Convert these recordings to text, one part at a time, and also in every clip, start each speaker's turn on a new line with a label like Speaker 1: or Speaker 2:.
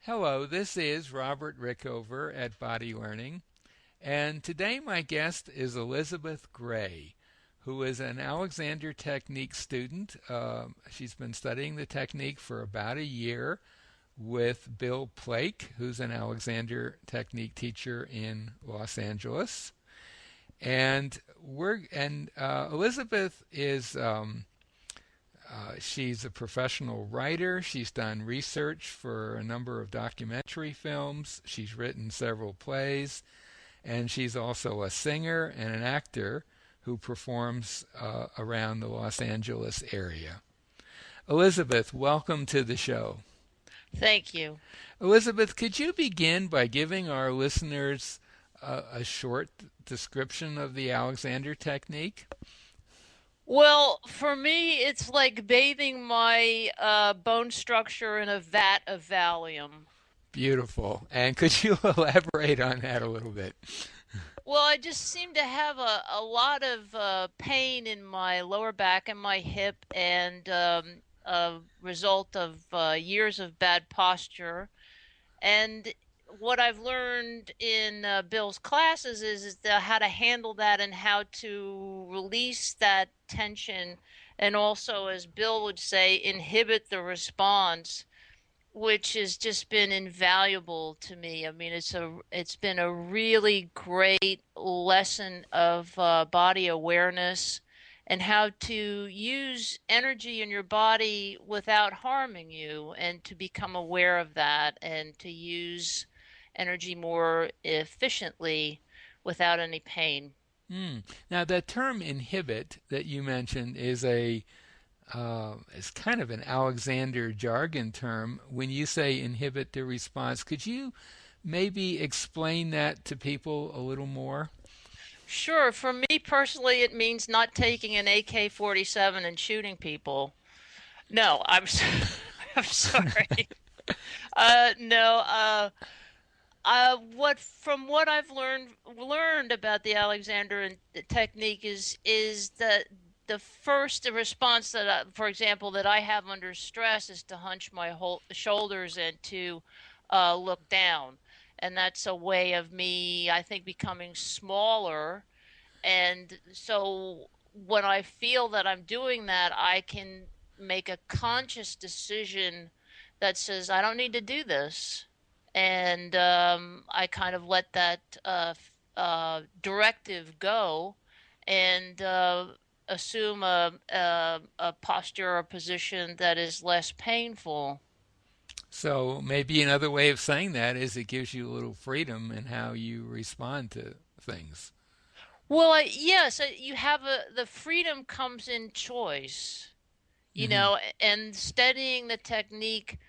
Speaker 1: Hello, this is Robert Rickover at Body Learning, and today my guest is Elizabeth Gray, who is an Alexander Technique student. She's been studying the technique for about a year with Bill Plake, who's an Alexander Technique teacher in Los Angeles. Elizabeth is she's a professional writer. She's done research for a number of documentary films. She's written several plays, and she's also a singer and an actor who performs around the Los Angeles area. Elizabeth, welcome to the show.
Speaker 2: Thank you.
Speaker 1: Elizabeth, could you begin by giving our listeners a short description of the Alexander technique?
Speaker 2: Well, for me, it's like bathing my bone structure in a vat of Valium.
Speaker 1: Beautiful. And could you elaborate on that a little bit?
Speaker 2: Well, I just seem to have a lot of pain in my lower back and my hip, and a result of years of bad posture. And what I've learned in Bill's classes is how to handle that and how to release that tension, and also, as Bill would say, inhibit the response, which has just been invaluable to me. I mean, it's been a really great lesson of body awareness and how to use energy in your body without harming you, and to become aware of that and to use energy more efficiently without any pain.
Speaker 1: Hmm. Now, that term inhibit that you mentioned is kind of an Alexander jargon term. When you say inhibit the response, could you maybe explain that to people a little more?
Speaker 2: Sure, for me personally, it means not taking an AK-47 and shooting people. No, I'm sorry. No. What from what I've learned about the Alexander technique is that the first response that, for example, that I have under stress is to hunch my whole shoulders and to look down, and that's a way of me, I think, becoming smaller. And so when I feel that I'm doing that, I can make a conscious decision that says, I don't need to do this. And I kind of let that directive go, and assume a posture or a position that is less painful.
Speaker 1: So maybe another way of saying that is it gives you a little freedom in how you respond to things.
Speaker 2: Well, yes, you have the freedom comes in choice,
Speaker 1: Hmm.
Speaker 2: and studying the technique,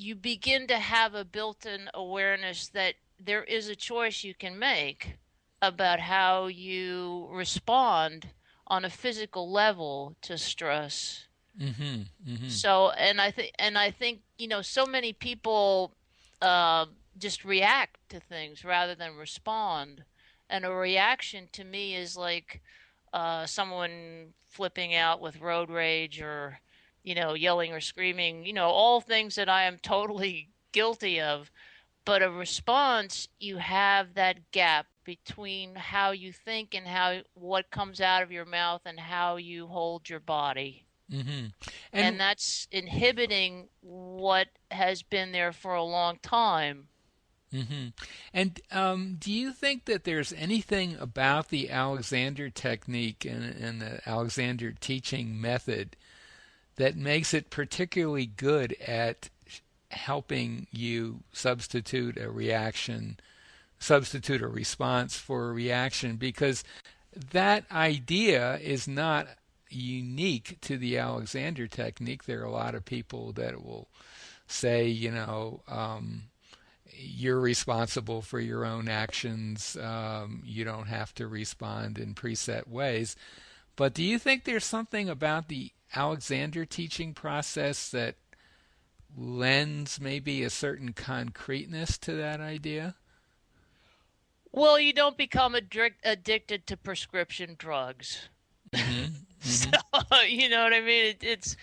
Speaker 2: you begin to have a built-in awareness that there is a choice you can make about how you respond on a physical level to stress.
Speaker 1: Hmm. Hmm.
Speaker 2: So, and I think, so many people uh, just react to things rather than respond. And a reaction to me is like someone flipping out with road rage, or yelling or screaming, all things that I am totally guilty of. But a response, you have that gap between how you think and how what comes out of your mouth and how you hold your body.
Speaker 1: Hmm.
Speaker 2: And
Speaker 1: And
Speaker 2: that's inhibiting what has been there for a long time.
Speaker 1: hmm. And do you think that there's anything about the Alexander technique and the Alexander teaching method that makes it particularly good at helping you substitute a response for a reaction? Because that idea is not unique to the Alexander technique. There are a lot of people that will say, you're responsible for your own actions. You don't have to respond in preset ways. But do you think there's something about the Alexander teaching process that lends maybe a certain concreteness to that idea?
Speaker 2: Well, you don't become addicted to prescription drugs.
Speaker 1: Hmm.
Speaker 2: So,
Speaker 1: Hmm.
Speaker 2: you know what I mean? It's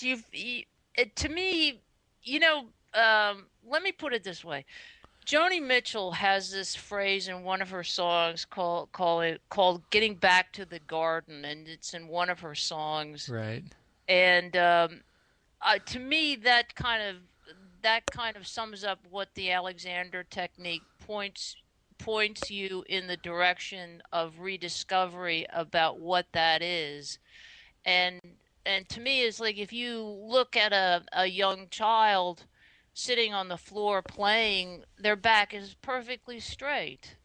Speaker 2: you, it, to me, you know, let me put it this way. Joni Mitchell has this phrase in one of her songs called "Getting Back to the Garden," and it's in one of her songs.
Speaker 1: Right.
Speaker 2: And to me, that kind of sums up what the Alexander technique points you in the direction of rediscovery about what that is. And and to me, it's like if you look at a young child sitting on the floor playing, their back is perfectly straight.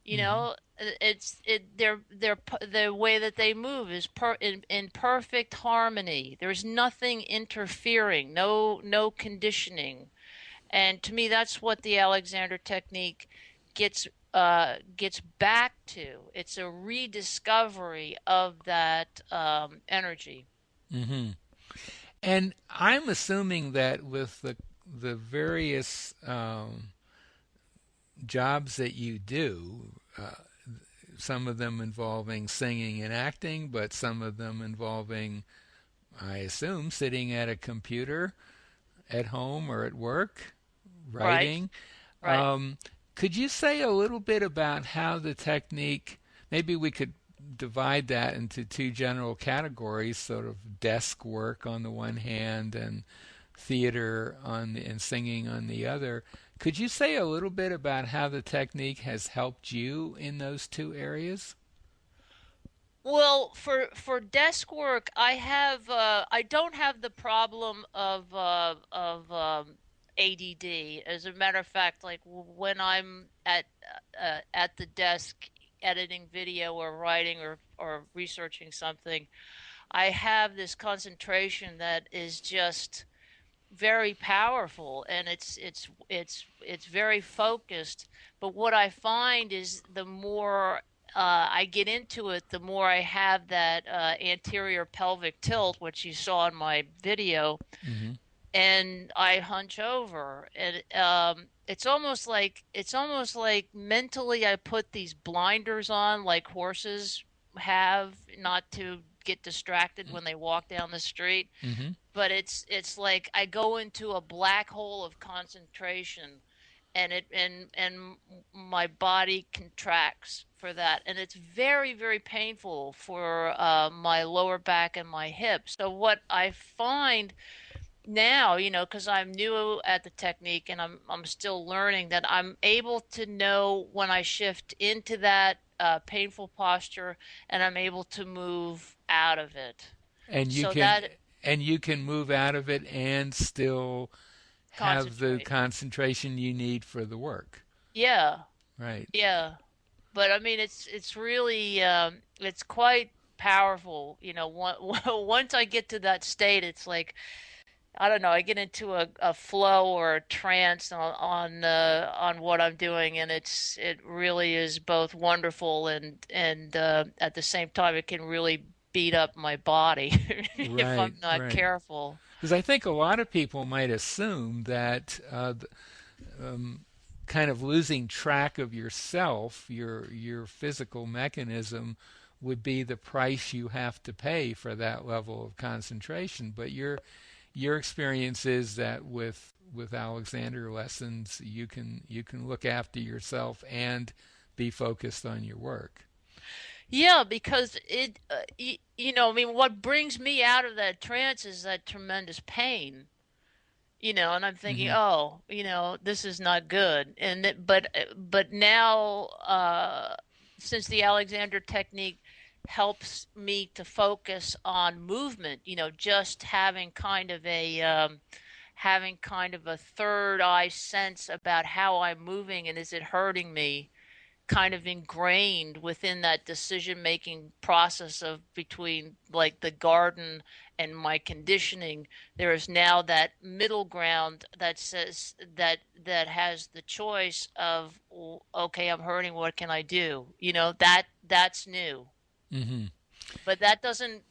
Speaker 2: You
Speaker 1: Mm-hmm.
Speaker 2: know, the way that they move is in perfect harmony. There's nothing interfering, no conditioning. And to me, that's what the Alexander technique gets back to. It's a rediscovery of that energy.
Speaker 1: Mm-hmm. And I'm assuming that with the various jobs that you do, some of them involving singing and acting, but some of them involving, I assume, sitting at a computer at home or at work,
Speaker 2: Right,
Speaker 1: writing.
Speaker 2: right.
Speaker 1: Um, could you say a little bit about how the technique, maybe we could divide that into two general categories, sort of desk work on the one hand and theater and singing on the other. Could you say a little bit about how the technique has helped you in those two areas?
Speaker 2: Well, for desk work, I don't have the problem of ADD. As a matter of fact, like when I'm at the desk editing video or writing or researching something, I have this concentration that is just very powerful, and it's very focused. But what I find is the more I get into it, the more I have that anterior pelvic tilt, which you saw in my video,
Speaker 1: Mm-hmm.
Speaker 2: and I hunch over, and it's almost like mentally I put these blinders on, like horses have, not to get distracted when they walk down the street.
Speaker 1: Mm-hmm.
Speaker 2: But it's like I go into a black hole of concentration, and my body contracts for that, and it's very, very painful for my lower back and my hips. So what I find now, because I'm new at the technique and I'm still learning, that I'm able to know when I shift into that painful posture, and I'm able to move out of it.
Speaker 1: And you
Speaker 2: So
Speaker 1: can
Speaker 2: that
Speaker 1: move out of it and still have the
Speaker 2: concentrate.
Speaker 1: concentration you need for the work.
Speaker 2: Yeah,
Speaker 1: Right.
Speaker 2: yeah. But I mean, it's really it's quite powerful. Once I get to that state, it's like I don't know. I get into a flow or a trance on what I'm doing, and it really is both wonderful and at the same time, it can really beat up my body if
Speaker 1: Right,
Speaker 2: I'm not
Speaker 1: right.
Speaker 2: careful.
Speaker 1: Because I think a lot of people might assume that kind of losing track of yourself, your physical mechanism, would be the price you have to pay for that level of concentration. But your experience is that with Alexander lessons, you can look after yourself and be focused on your work.
Speaker 2: Yeah, because I mean, what brings me out of that trance is that tremendous pain, and I'm thinking,
Speaker 1: Hmm.
Speaker 2: oh, this is not good. But now, since the Alexander technique helps me to focus on movement, just having kind of a third eye sense about how I'm moving and is it hurting me, kind of ingrained within that decision making process of between like the garden and my conditioning. There is now that middle ground that says that has the choice of, okay, I'm hurting, what can I do? That's new.
Speaker 1: Hmm.
Speaker 2: But that doesn't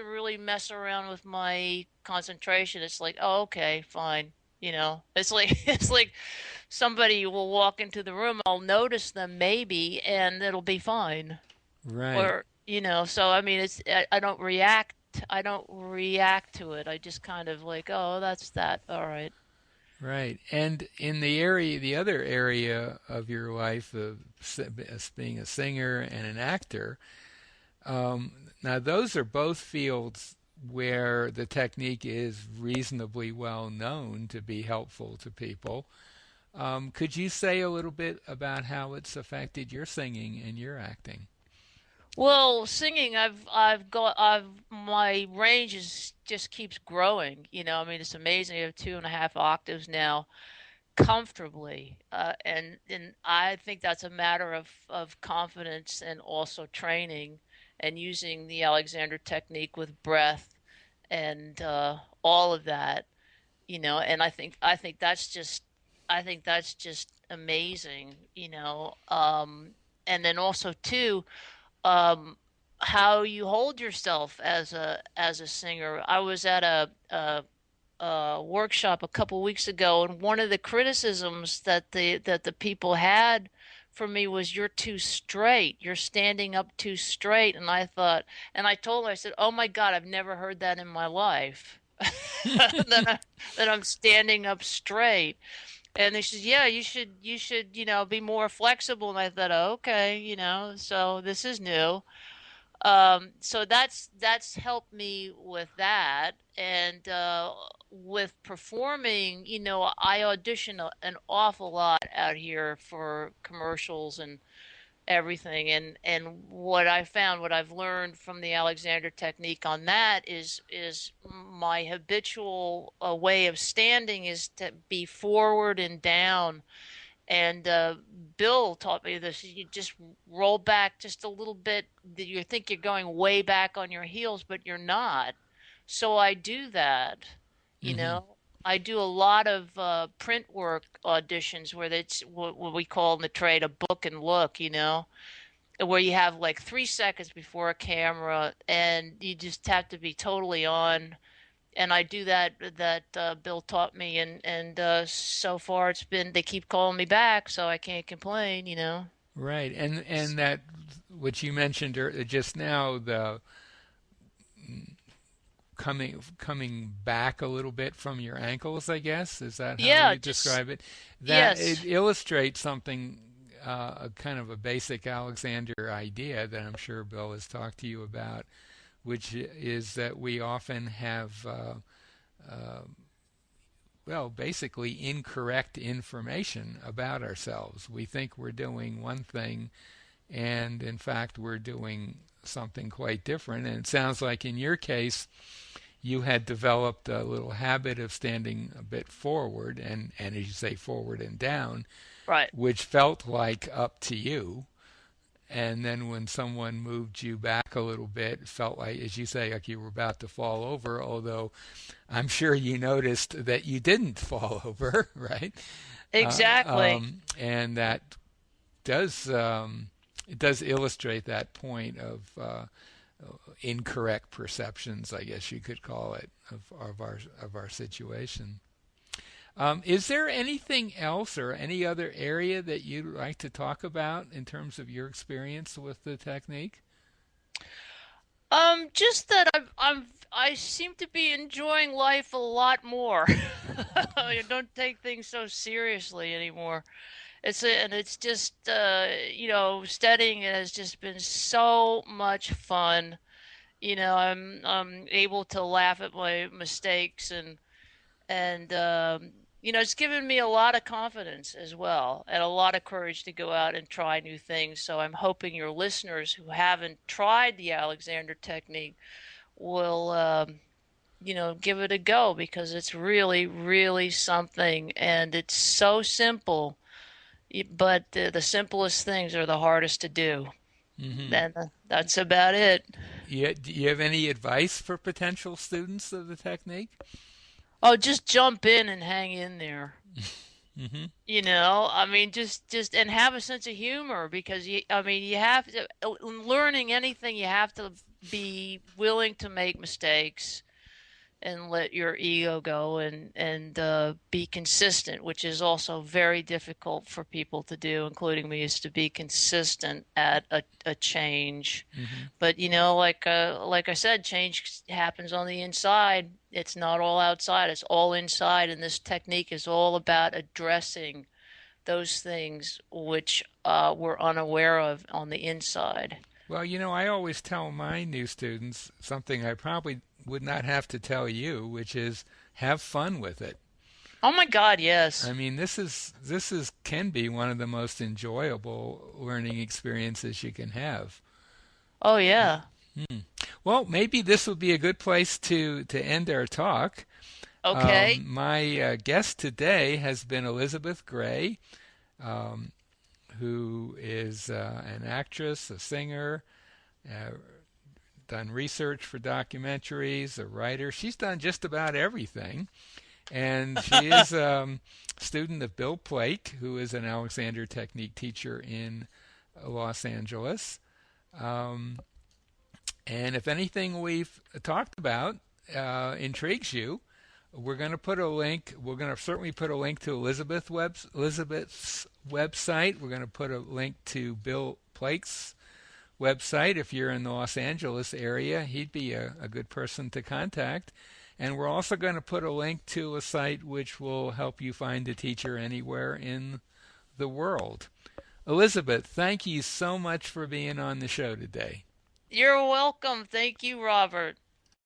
Speaker 2: really mess around with my concentration. It's like, oh, okay, fine. It's like it's like somebody will walk into the room, I'll notice them maybe, and it'll be fine.
Speaker 1: Right.
Speaker 2: Or, so I mean, I don't react. I don't react to it. I just kind of like, oh, that's that. All right.
Speaker 1: Right. And in the area, the other area of your life of being a singer and an actor, now those are both fields where the technique is reasonably well known to be helpful to people. Could you say a little bit about how it's affected your singing and your acting?
Speaker 2: Well, singing, I've my range is just keeps growing. I mean, it's amazing. I have 2.5 octaves now, comfortably, and I think that's a matter of confidence and also training and using the Alexander technique with breath and all of that. And I think that's just amazing. And then also too, um, how you hold yourself as a singer. I was at a workshop a couple weeks ago, and one of the criticisms that the people had for me was you're too straight. You're standing up too straight. And I thought, and I told her, I said, "Oh my God, I've never heard that in my life." That I'm standing up straight. And they said, "Yeah, you should, be more flexible." And I thought, "Oh, okay, so this is new." So that's helped me with that, and with performing, I audition an awful lot out here for commercials and everything, and what I've learned from the Alexander technique on that is my habitual way of standing is to be forward and down, and Bill taught me this. You just roll back just a little bit. You think you're going way back on your heels, but you're not. So I do that. You
Speaker 1: Hmm.
Speaker 2: know, I do a lot of print work auditions where it's what we call in the trade a book and look. Where you have like 3 seconds before a camera, and you just have to be totally on, and I do that Bill taught me, and so far they keep calling me back, so I can't complain.
Speaker 1: Right. And that what you mentioned just now, the coming back a little bit from your ankles, I guess. Is that how
Speaker 2: Yeah,
Speaker 1: you
Speaker 2: just
Speaker 1: describe it? That
Speaker 2: yes,
Speaker 1: it illustrates something, a kind of a basic Alexander idea that I'm sure Bill has talked to you about, which is that we often have, uh, well, basically incorrect information about ourselves. We think we're doing one thing, and in fact, we're doing something quite different. And it sounds like in your case, you had developed a little habit of standing a bit forward and as you say, forward and down,
Speaker 2: right,
Speaker 1: which felt like up to you. And then when someone moved you back a little bit, it felt like, as you say, like you were about to fall over, although I'm sure you noticed that you didn't fall over, right?
Speaker 2: exactly.
Speaker 1: And that does it does illustrate that point of incorrect perceptions, I guess you could call it, of our situation. Is there anything else or any other area that you'd like to talk about in terms of your experience with the technique?
Speaker 2: Just that I seem to be enjoying life a lot more. I don't take things so seriously anymore. And it's just studying has just been so much fun. I'm able to laugh at my mistakes, and it's given me a lot of confidence as well, and a lot of courage to go out and try new things. So I'm hoping your listeners who haven't tried the Alexander technique will give it a go, because it's really, really something, and it's so simple. But the simplest things are the hardest to do.
Speaker 1: Hmm.
Speaker 2: And that's about it.
Speaker 1: Do you have any advice for potential students of the technique?
Speaker 2: Oh, just jump in and hang in there.
Speaker 1: Hmm.
Speaker 2: I mean, just and have a sense of humor, because I mean, you have to, learning anything, you have to be willing to make mistakes. and let your ego go and be consistent, which is also very difficult for people to do, including me, is to be consistent at a change.
Speaker 1: Hmm.
Speaker 2: But like I said, change happens on the inside. It's not all outside. It's all inside, and this technique is all about addressing those things which we're unaware of on the inside.
Speaker 1: Well, I always tell my new students something I probably would not have to tell you, which is have fun with it.
Speaker 2: Oh my God,
Speaker 1: I
Speaker 2: yes.
Speaker 1: mean, this is can be one of the most enjoyable learning experiences you can have.
Speaker 2: Oh yeah.
Speaker 1: Hmm. Well, maybe this would be a good place to end our talk.
Speaker 2: Okay.
Speaker 1: My guest today has been Elizabeth Gray, um, who is an actress, a singer, uh, done research for documentaries, a writer. She's done just about everything. And she is a student of Bill Plake, who is an Alexander Technique teacher in Los Angeles. Um, and if anything we've talked about intrigues you, we're going to put a link. We're going to certainly put a link to Elizabeth's website. We're going to put a link to Bill Plake's website. If you're in the Los Angeles area, he'd be a good person to contact. And we're also going to put a link to a site which will help you find a teacher anywhere in the world. Elizabeth, thank you so much for being on the show today.
Speaker 2: You're welcome. Thank you, Robert.